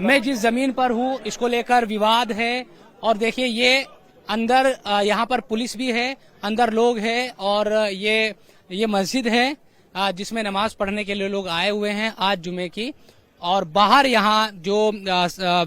मैं जिस जमीन पर हूँ इसको लेकर विवाद है। और देखिए ये अंदर यहाँ पर पुलिस भी है, अंदर लोग हैं और ये मस्जिद है जिसमें नमाज पढ़ने के लिए लोग आए हुए हैं आज जुमे की। और बाहर यहाँ जो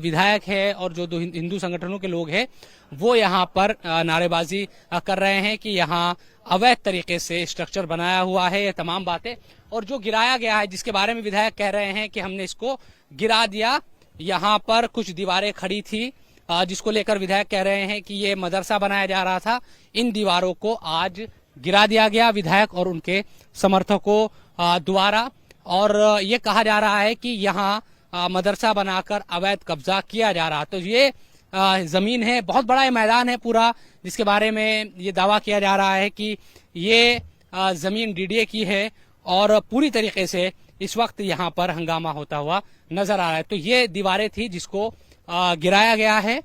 विधायक है और जो हिंदू संगठनों के लोग हैं वो यहाँ पर नारेबाजी कर रहे हैं कि यहाँ अवैध तरीके से स्ट्रक्चर बनाया हुआ है, ये तमाम बातें। और जो गिराया गया है जिसके बारे में विधायक कह रहे हैं कि हमने इसको गिरा दिया, यहाँ पर कुछ दीवारें खड़ी थी जिसको लेकर विधायक कह रहे हैं कि ये मदरसा बनाया जा रहा था, इन दीवारों को आज गिरा दिया गया विधायक और उनके समर्थकों द्वारा। और ये कहा जा रहा है कि यहाँ मदरसा बनाकर अवैध कब्जा किया जा रहा। तो ये जमीन है, बहुत बड़ा ये मैदान है पूरा, जिसके बारे में ये दावा किया जा रहा है कि ये जमीन डीडीए की है और पूरी तरीके से इस वक्त यहाँ पर हंगामा होता हुआ नजर आ रहा है। तो ये दीवारें थी जिसको गिराया गया है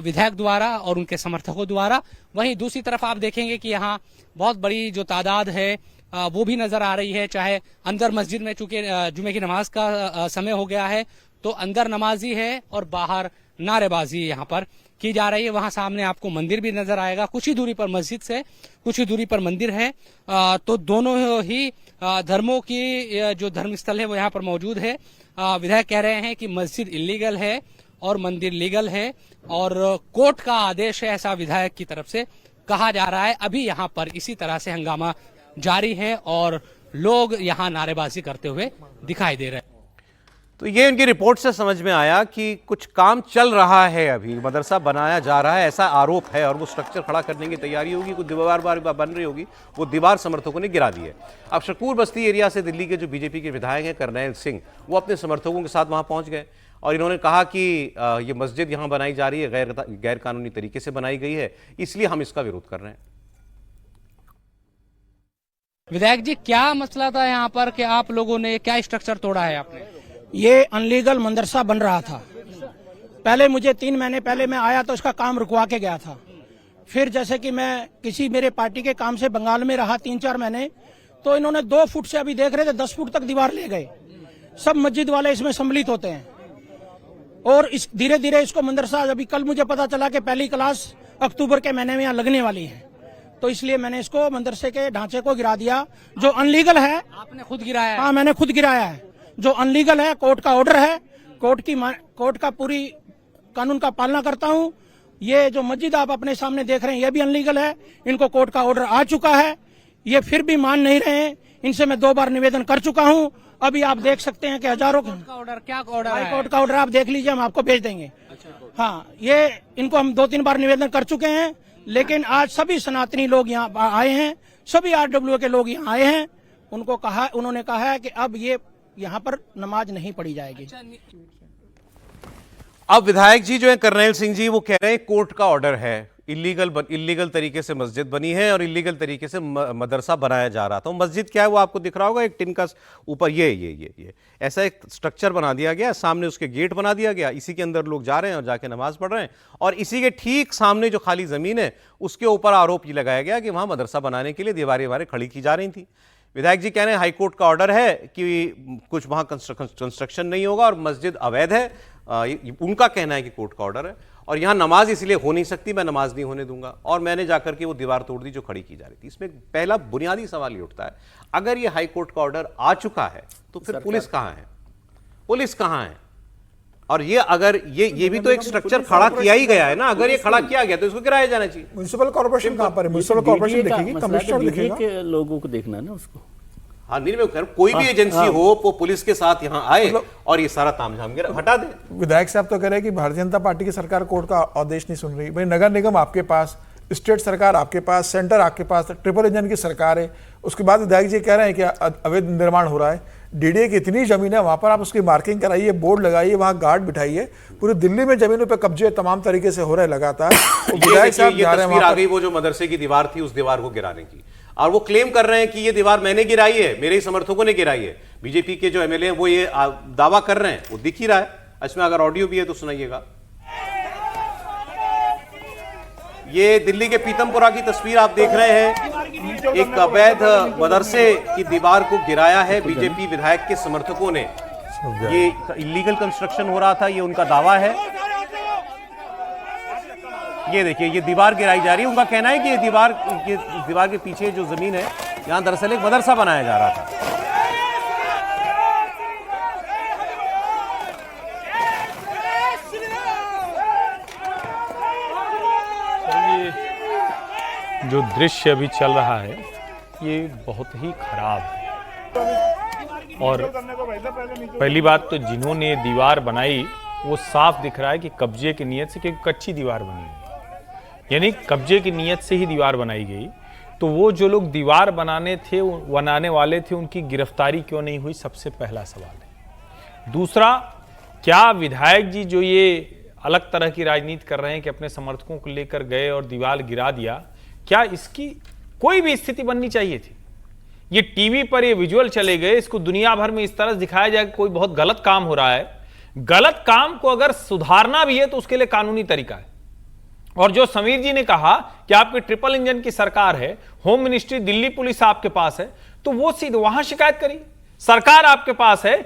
विधायक द्वारा और उनके समर्थकों द्वारा। वहीं दूसरी तरफ आप देखेंगे कि यहाँ बहुत बड़ी जो तादाद है वो भी नजर आ रही है। चाहे अंदर मस्जिद में चूंकि जुमे की नमाज का समय हो गया है तो अंदर नमाजी है और बाहर नारेबाजी यहाँ पर की जा रही है। वहां सामने आपको मंदिर भी नजर आएगा, कुछ ही दूरी पर मस्जिद से कुछ ही दूरी पर मंदिर है। तो दोनों ही धर्मों की जो धर्मस्थल है वो यहाँ पर मौजूद है। विधायक कह रहे हैं कि मस्जिद इलीगल है और मंदिर लीगल है और कोर्ट का आदेश है, ऐसा विधायक की तरफ से कहा जा रहा है। अभी यहाँ पर इसी तरह से हंगामा जारी है और लोग यहाँ नारेबाजी करते हुए दिखाई दे रहे हैं। तो ये उनकी रिपोर्ट से समझ में आया कि कुछ काम चल रहा है, अभी मदरसा बनाया जा रहा है ऐसा आरोप है और वो स्ट्रक्चर खड़ा करने की तैयारी होगी, कुछ दीवार बन रही होगी, वो दीवार समर्थकों ने गिरा दी है। अब शकूर बस्ती एरिया से दिल्ली के जो बीजेपी के विधायक हैं करनैल सिंह, वो अपने समर्थकों के साथ वहाँ पहुँच गए और इन्होंने कहा कि ये मस्जिद यहाँ बनाई जा रही है गैर कानूनी तरीके से बनाई गई है, इसलिए हम इसका विरोध कर रहे हैं। विधायक जी, क्या मसला था यहाँ पर कि आप लोगों ने क्या स्ट्रक्चर तोड़ा है आपने? ये अनलीगल मदरसा बन रहा था। पहले मुझे 3 महीने पहले मैं आया तो इसका काम रुकवा के गया था। फिर जैसे कि मैं किसी मेरे पार्टी के काम से बंगाल में रहा 3-4 महीने, तो इन्होंने 2 फुट से अभी देख रहे थे 10 फुट तक दीवार ले गए। सब मस्जिद वाले इसमें सम्मिलित होते हैं और इस धीरे धीरे इसको मदरसा, अभी कल मुझे पता चला कि पहली क्लास अक्टूबर के महीने में यहाँ लगने वाली है, तो इसलिए मैंने इसको मदरसे के ढांचे को गिरा दिया जो अनलीगल है। आपने खुद गिराया है? हाँ, मैंने खुद गिराया है। जो अनलीगल है, कोर्ट का ऑर्डर है, कोर्ट का पूरी कानून का पालना करता हूँ। ये जो मस्जिद आप अपने सामने देख रहे हैं ये भी अनलीगल है, इनको कोर्ट का ऑर्डर आ चुका है, ये फिर भी मान नहीं रहे हैं। इनसे मैं 2 बार निवेदन कर चुका हूँ। अभी आप देख सकते हैं कि हजारों का ऑर्डर, क्या ऑर्डर है? हाई कोर्ट का ऑर्डर आप देख लीजिए, हम आपको भेज देंगे। हाँ, ये इनको हम 2-3 बार निवेदन कर चुके हैं, लेकिन आज सभी सनातनी लोग यहाँ आए हैं, सभी RWA के लोग यहाँ आए हैं। उन्होंने कहा है कि अब ये यहाँ पर नमाज नहीं पढ़ी जाएगी। अब विधायक जी जो है करनैल सिंह जी, वो कह रहे हैं कोर्ट का ऑर्डर है, इलीगल तरीके से मस्जिद बनी है और इलीगल तरीके से मदरसा बनाया जा रहा था। मस्जिद क्या है वो आपको दिख रहा होगा, एक टिन का ऊपर ये ऐसा एक स्ट्रक्चर बना दिया गया, सामने उसके गेट बना दिया गया, इसी के अंदर लोग जा रहे हैं और जाके नमाज पढ़ रहे हैं। और इसी के ठीक सामने जो खाली जमीन है उसके ऊपर आरोप ये लगाया गया कि वहां मदरसा बनाने के लिए दीवारें खड़ी की जा रही थी। विधायक जी कह रहे हैं हाईकोर्ट का ऑर्डर है कि कुछ वहां कंस्ट्रक्शन नहीं होगा और मस्जिद अवैध है। उनका कहना है कि कोर्ट का ऑर्डर है और यहां नमाज इसलिए हो नहीं सकती, मैं नमाज नहीं होने दूंगा और मैंने जाकर के वो दीवार तोड़ दी जो खड़ी की जा रही थी। इसमें पहला बुनियादी सवाल ये उठता है, अगर ये हाईकोर्ट का ऑर्डर आ चुका है तो फिर पुलिस कहां है? पुलिस कहां है? और ये अगर ये भी तो एक स्ट्रक्चर खड़ा किया ही गया है ना, अगर ये खड़ा किया गया तो इसको गिराया जाना चाहिए। म्युनिसिपल कॉर्पोरेशन कहां पर है? म्युनिसिपल कॉर्पोरेशन देखेगी, कमिश्नर देखेगा, लोगों को देखना है ना उसको। हाँ, नहीं मैं कोई भी एजेंसी हो वो पुलिस के साथ यहाँ आए और ये सारा तामझाम हटा दे। विधायक साहब तो कह रहे हैं कि भारतीय जनता पार्टी की सरकार कोर्ट का आदेश नहीं सुन रही। भाई, नगर निगम आपके पास, स्टेट सरकार आपके पास, सेंटर आपके पास, ट्रिपल इंजन की सरकार है। उसके बाद विधायक जी कह रहे हैं कि अवैध निर्माण हो रहा है। डीडीए की इतनी जमीन है, वहां पर आप उसकी मार्किंग कराइए, बोर्ड लगाइए, वहां गार्ड बिठाइए। पूरी दिल्ली में जमीनों पे कब्जे तमाम तरीके से हो रहे लगातार। विधायक साहब जा रहे हैं, आ गई वो जो मदरसे की दीवार थी उस दीवार को गिराने की, और वो क्लेम कर रहे हैं कि ये दीवार मैंने गिराई है, मेरे ही समर्थकों ने गिराई है। बीजेपी के जो एमएलए हैं वो ये दावा कर रहे हैं, वो दिख ही रहा है। इसमें अगर ऑडियो भी है तो सुनाइएगा। ये दिल्ली के पीतमपुरा की तस्वीर आप देख रहे हैं। एक अवैध मदरसे की दीवार को गिराया है बीजेपी विधायक के समर्थकों ने ये इलीगल कंस्ट्रक्शन हो रहा था, ये उनका दावा है। ये देखिए, ये दीवार गिराई जा रही है। उनका कहना है कि ये दीवार के पीछे जो जमीन है, यहां दरअसल एक मदरसा बनाया जा रहा था। जो दृश्य अभी चल रहा है ये बहुत ही खराब है। और पहली बात तो जिन्होंने दीवार बनाई वो साफ दिख रहा है कि कब्जे की नीयत से, क्योंकि कच्ची दीवार बनी है, यानी कब्जे की नीयत से ही दीवार बनाई गई। तो वो जो लोग दीवार बनाने वाले थे उनकी गिरफ्तारी क्यों नहीं हुई, सबसे पहला सवाल है। दूसरा, क्या विधायक जी जो ये अलग तरह की राजनीति कर रहे हैं कि अपने समर्थकों को लेकर गए और दीवार गिरा दिया, क्या इसकी कोई भी स्थिति बननी चाहिए थी? ये टीवी पर ये विजुअल चले गए, इसको दुनिया भर में इस तरह से दिखाया जाए कि कोई बहुत गलत काम हो रहा है। गलत काम को अगर सुधारना भी है तो उसके लिए कानूनी तरीका है। और जो समीर जी ने कहा कि आपकी ट्रिपल इंजन की सरकार है, होम मिनिस्ट्री, दिल्ली पुलिस आपके पास है, तो वो सीधे वहां शिकायत करिए। सरकार आपके पास है,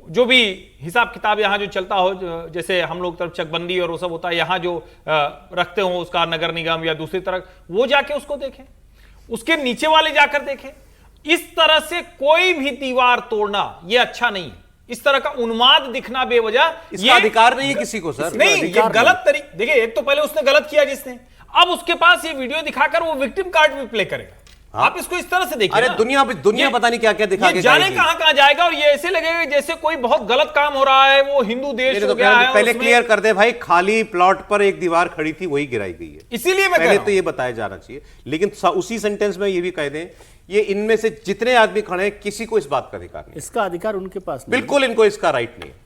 जो भी हिसाब किताब यहां जो चलता हो, जैसे हम लोग तरफ चकबंदी और वो सब होता है, यहां जो रखते हो उसका नगर निगम या दूसरी तरफ, वो जाके उसको देखें, उसके नीचे वाले जाकर देखें। इस तरह से कोई भी दीवार तोड़ना ये अच्छा नहीं है। इस तरह का उन्माद दिखना बेवजह, इसका अधिकार नहीं है किसी को सर, नहीं, ये गलत तरीके। देखिए, एक तो पहले उसने गलत किया जिसने, अब उसके पास ये वीडियो दिखाकर वो विक्टिम कार्ड भी प्ले करेगा। आप इसको इस तरह से देखिए। अरे दुनिया पता नहीं क्या क्या दिखा के जाने कहां जाएगा, और ये ऐसे लगेगा जैसे कोई बहुत गलत काम हो रहा है, वो हिंदू देश हो गया है। पहले क्लियर कर दे भाई, खाली प्लॉट पर एक दीवार खड़ी थी, वही गिराई गई है। इसीलिए मैं पहले तो ये बताया जाना चाहिए। लेकिन उसी सेंटेंस में ये भी कह दें, ये इनमें से जितने आदमी खड़े हैं, किसी को इस बात का अधिकार नहीं, इसका अधिकार उनके पास नहीं। बिल्कुल इनको इसका राइट नहीं है।